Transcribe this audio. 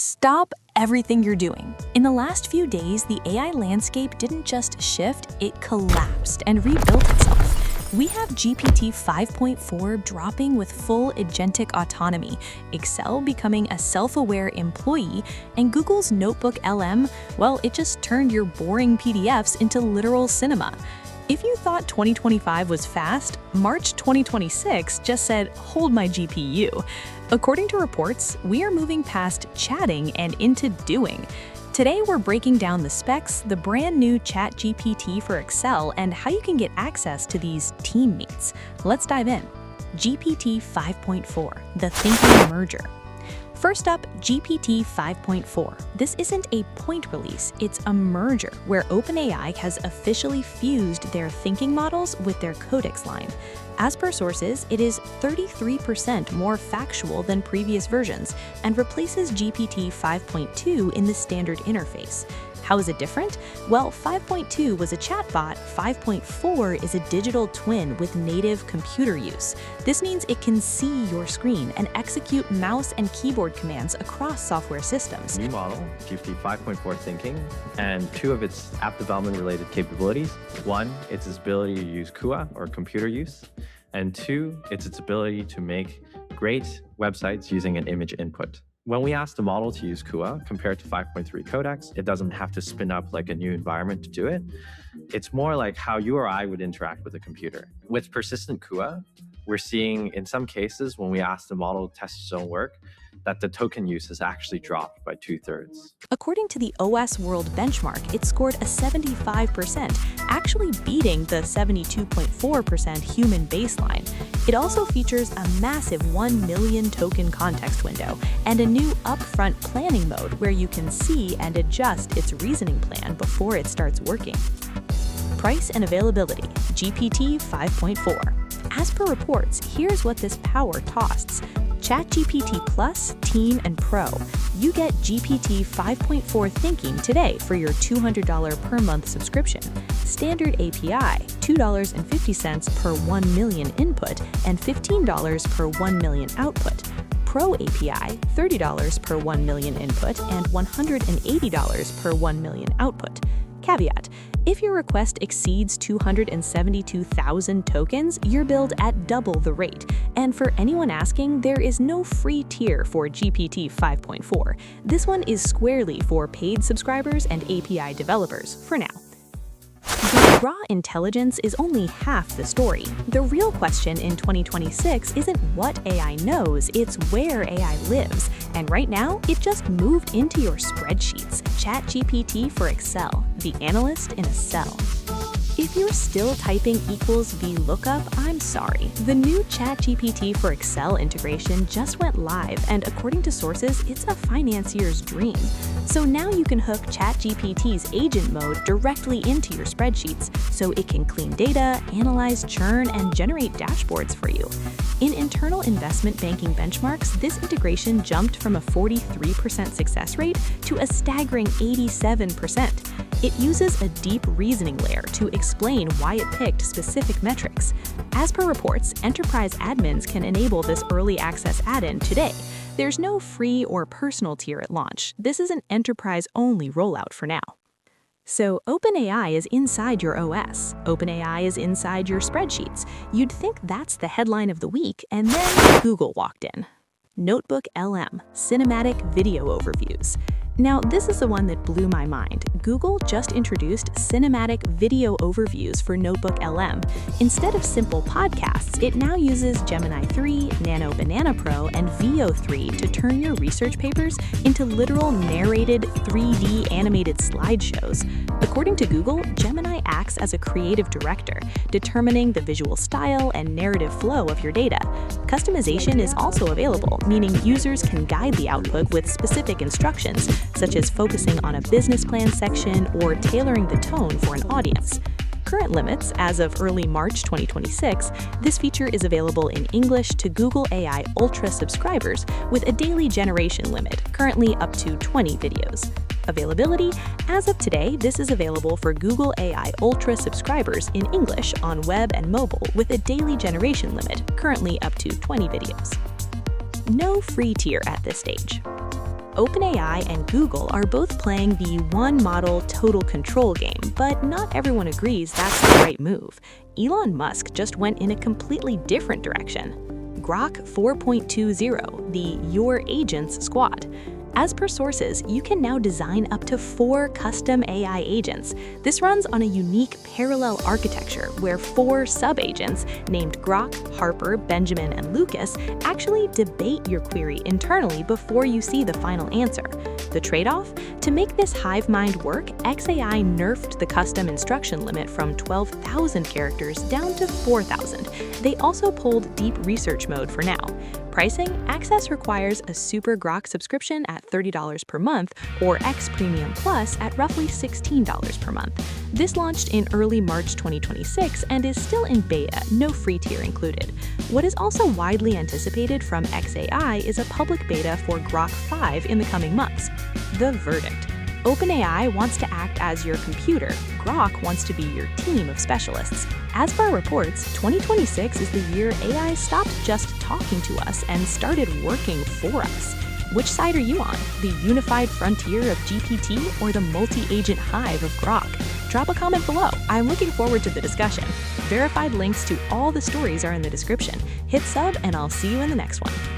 Stop everything you're doing. In the last few days, the AI landscape didn't just shift, it collapsed and rebuilt itself. We have GPT-5.4 dropping with full agentic autonomy, Excel becoming a self-aware employee, and Google's NotebookLM, well, it just turned your boring PDFs into literal cinema. If you thought 2025 was fast, March 2026 just said, "Hold my GPU." According to reports, we are moving past chatting and into doing. Today, we're breaking down the specs, the brand new ChatGPT for Excel, and how you can get access to these teammates. Let's dive in. GPT 5.4, the thinking merger. First up, GPT 5.4. This isn't a point release, it's a merger where OpenAI has officially fused their thinking models with their codex line. As per sources, it is 33% more factual than previous versions and replaces GPT 5.2 in the standard interface. How is it different? Well, 5.2 was a chatbot, 5.4 is a digital twin with native computer use. This means it can see your screen and execute mouse and keyboard commands across software systems. New model, GPT 5.4 thinking, and two of its app development related capabilities. One, it's its ability to use CUA or computer use, and two, it's its ability to make great websites using an image input. When we ask the model to use CUA compared to 5.3 codecs, it doesn't have to spin up like a new environment to do it. It's more like how you or I would interact with a computer. With persistent CUA, we're seeing in some cases when we ask the model to test its own work, that the token use has actually dropped by 2/3. According to the OS World benchmark, it scored a 75%, actually beating the 72.4% human baseline. It also features a massive 1 million token context window and a new upfront planning mode where you can see and adjust its reasoning plan before it starts working. Price and availability, GPT 5.4. As per reports, here's what this power costs. ChatGPT Plus, Team, and Pro. You get GPT 5.4 Thinking today for your $200 per month subscription. Standard API, $2.50 per 1 million input and $15 per 1 million output. Pro API, $30 per 1 million input and $180 per 1 million output. Caveat: if your request exceeds 272,000 tokens, you're billed at double the rate. And for anyone asking, there is no free tier for GPT 5.4. This one is squarely for paid subscribers and API developers for now. The raw intelligence is only half the story. The real question in 2026 isn't what AI knows, it's where AI lives. And right now, it just moved into your spreadsheets. ChatGPT for Excel, the analyst in a cell. If you're still typing equals VLOOKUP, I'm sorry. The new ChatGPT for Excel integration just went live, and according to sources, it's a financier's dream. So now you can hook ChatGPT's agent mode directly into your spreadsheets, so it can clean data, analyze churn, and generate dashboards for you. In internal investment banking benchmarks, this integration jumped from a 43% success rate to a staggering 87%. It uses a deep reasoning layer to explain why it picked specific metrics. As per reports, enterprise admins can enable this early access add-in today. There's no free or personal tier at launch. This is an enterprise-only rollout for now. So OpenAI is inside your OS. OpenAI is inside your spreadsheets. You'd think that's the headline of the week, and then Google walked in. NotebookLM, cinematic video overviews. Now, this is the one that blew my mind. Google just introduced cinematic video overviews for NotebookLM. Instead of simple podcasts, it now uses Gemini 3, Nano Banana Pro, and Veo 3 to turn your research papers into literal narrated 3D animated slideshows. According to Google, Gemini acts as a creative director, determining the visual style and narrative flow of your data. Customization is also available, meaning users can guide the output with specific instructions, such as focusing on a business plan section or tailoring the tone for an audience. Current limits, as of early March 2026, this feature is available in English to Google AI Ultra subscribers with a daily generation limit, currently up to 20 videos. Availability, as of today, this is available for Google AI Ultra subscribers in English on web and mobile with a daily generation limit, currently up to 20 videos. No free tier at this stage. OpenAI and Google are both playing the one-model total control game, but not everyone agrees that's the right move. Elon Musk just went in a completely different direction. Grok 4.20, the Your Agents Squad. As per sources, you can now design up to 4 custom AI agents. This runs on a unique parallel architecture where 4 sub-agents named Grok, Harper, Benjamin, and Lucas actually debate your query internally before you see the final answer. The trade-off? To make this hive mind work, XAI nerfed the custom instruction limit from 12,000 characters down to 4,000. They also pulled deep research mode for now. Pricing? Access requires a SuperGrok subscription at $30 per month or X Premium Plus at roughly $16 per month. This launched in early March 2026 and is still in beta, no free tier included. What is also widely anticipated from XAI is a public beta for Grok 5 in the coming months. The verdict. OpenAI wants to act as your computer. Grok wants to be your team of specialists. As per reports, 2026 is the year AI stopped just talking to us and started working for us. Which side are you on? The unified frontier of GPT or the multi-agent hive of Grok? Drop a comment below. I'm looking forward to the discussion. Verified links to all the stories are in the description. Hit sub and I'll see you in the next one.